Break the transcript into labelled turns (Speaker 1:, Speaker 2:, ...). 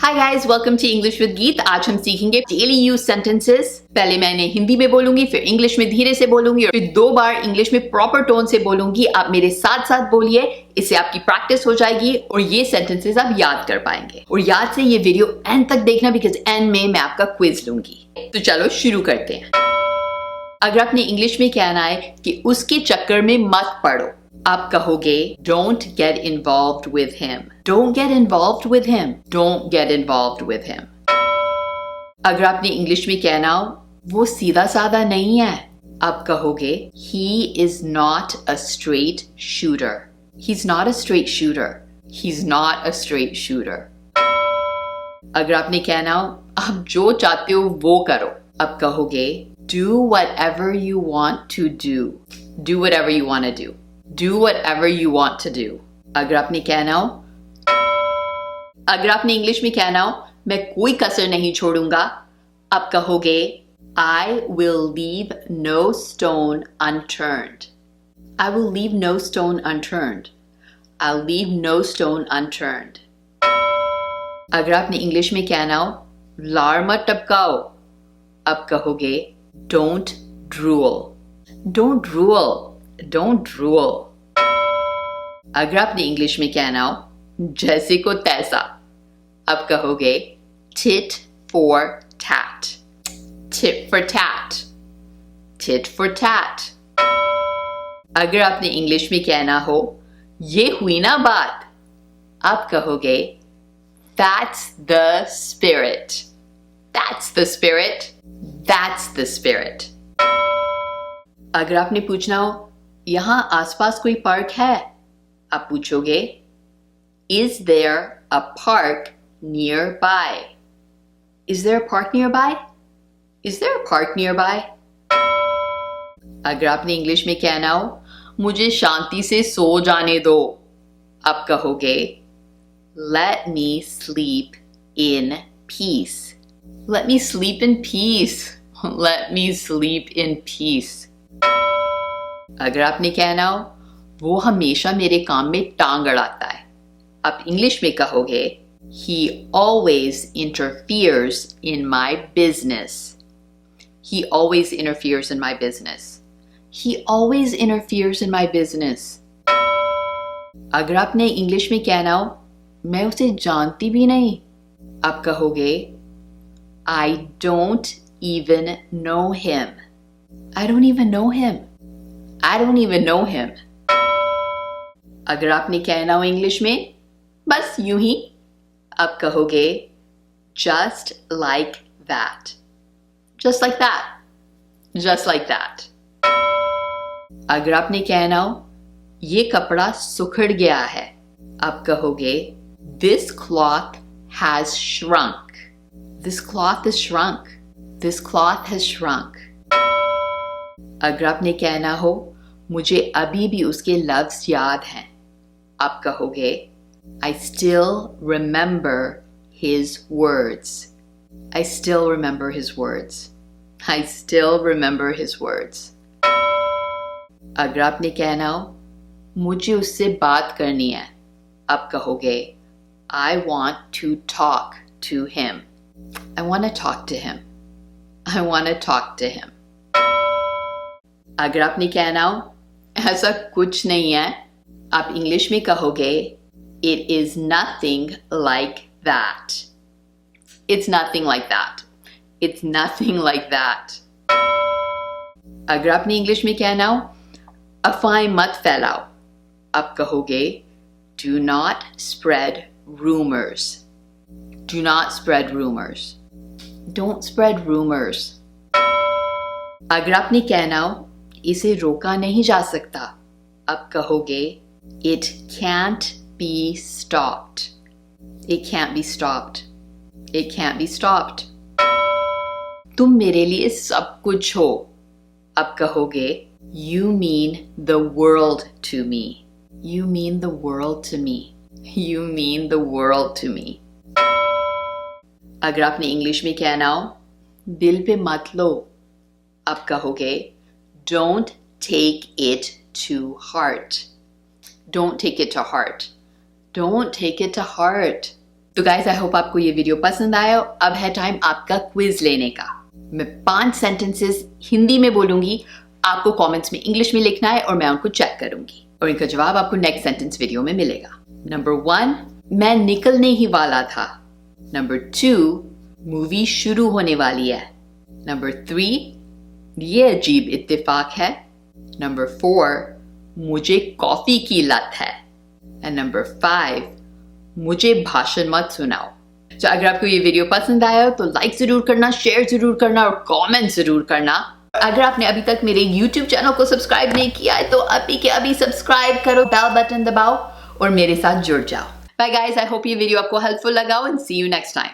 Speaker 1: Hi guys, welcome to English with Geet. आज हम सीखेंगे डेली यूज सेंटेंसेस। पहले मैं इन्हें हिंदी में बोलूंगी, फिर इंग्लिश में धीरे से बोलूंगी और फिर 2 बार इंग्लिश में प्रॉपर टोन से बोलूंगी। आप मेरे साथ साथ बोलिए, इससे आपकी प्रैक्टिस हो जाएगी और ये सेंटेंसेस आप याद कर पाएंगे। और याद से ये वीडियो एंड तक देखना, बिकॉज एंड में मैं आपका क्विज लूंगी। तो चलो शुरू करते हैं। अगर आपने इंग्लिश में कहना है कि उसके चक्कर में मत पड़ो, आप कहोगे don't get involved with him. Don't get involved with him. Don't get involved with him. अगर आपने इंग्लिश में कहना हो वो सीधा साधा नहीं है, आप कहोगे he is not a straight shooter. He's not a straight shooter. He's not a straight shooter. अगर आपने कहना हो आप जो चाहते हो वो करो, आप कहोगे do whatever you want to do. Do whatever you want to do. Do whatever you want to do. अगर आपने कहना हो, अगर आपने इंग्लिश में कहना हो मैं कोई कसर नहीं छोड़ूंगा, आप कहोगे I will leave no stone unturned. I will leave no stone unturned. I'll leave no stone unturned. अगर आपने इंग्लिश में कहना हो लार मत टपकाओ, आप कहोगे don't drool. Don't drool. Don't drool. अगर आपने इंग्लिश में कहना हो जैसे को तैसा, आप कहोगे tit for tat. Tit for tat. Tit for tat. अगर आपने इंग्लिश में कहना हो ये हुई ना बात, आप कहोगे that's the spirit. That's the spirit. That's the spirit. अगर आपने पूछना हो यहां आसपास कोई पार्क है, आप पूछोगे Is there a park nearby? Is there a park nearby? Is there a park nearby? अगर आपने इंग्लिश में कहना हो मुझे शांति से सो जाने दो, आप कहोगे Let me sleep in peace. Let me sleep in peace. Let me sleep in peace. अगर आपने कहना हो वो हमेशा मेरे काम में टांग अड़ाता है, आप इंग्लिश में कहोगे He always interferes in my business. He always interferes in my business. He always interferes in my business. अगर आपने इंग्लिश में कहना हो मैं उसे जानती भी नहीं, आप कहोगे I don't even know him. I don't even know him. I don't even know him. अगर आपने कहना हो इंग्लिश में बस यूं ही, आप कहोगे just like that. Just like that. Just like that. अगर आपने कहना हो ये कपड़ा सुखड़ गया है, आप कहोगे This cloth has shrunk. This cloth has shrunk. This cloth has shrunk. अगर आपने कहना हो मुझे अभी भी उसके लफ्ज याद हैं, आप कहोगे I still remember his words. I still remember his words. I still remember his words. अगर आपने कहना हो मुझे उससे बात करनी है, आप कहोगे I want to talk to him. I want to talk to him. I want to talk to him. अगर आपने कहना हो ऐसा कुछ नहीं है, आप इंग्लिश में कहोगे It is nothing like that. It's nothing like that. It's nothing like that. अगर आपने इंग्लिश में कहना हो अफवाहें मत फैलाओ, आप कहोगे Do not spread rumors. Do not spread rumors. Don't spread rumors. अगर आपने कहना हो इसे रोका नहीं जा सकता, आप कहोगे It can't be stopped. It can't be stopped. It can't be stopped. तुम मेरे लिए सब कुछ हो, आप कहोगे You mean the world to me. You mean the world to me. You mean the world to me. अगर आपने इंग्लिश में कहना हो दिल पे मत लो, आप कहोगे Don't take it to heart. Don't take it to heart. Don't take it to heart. तो गाइस आई होप आपको ये वीडियो पसंद आया। अब है टाइम आपका क्विज लेने का। मैं 5 सेंटेंसेस हिंदी में बोलूंगी, आपको कमेंट्स में इंग्लिश में लिखना है और मैं उनको चेक करूंगी और इनका जवाब आपको नेक्स्ट सेंटेंस वीडियो में मिलेगा। नंबर 1, मैं निकलने ही वाला था। नंबर 2, मूवी शुरू होने वाली है। नंबर 3, ये अजीब इत्तेफाक है। नंबर 4, मुझे कॉफी की लत है। एंड नंबर 5, मुझे भाषण मत सुनाओ। तो अगर आपको ये वीडियो पसंद आया तो लाइक जरूर करना, शेयर जरूर करना और कमेंट जरूर करना। अगर आपने अभी तक मेरे YouTube चैनल को सब्सक्राइब नहीं किया है तो अभी के अभी सब्सक्राइब करो, बेल बटन दबाओ और मेरे साथ जुड़ जाओ। बाय गाइस, आई होप ये वीडियो आपको हेल्पफुल लगा and see you next time.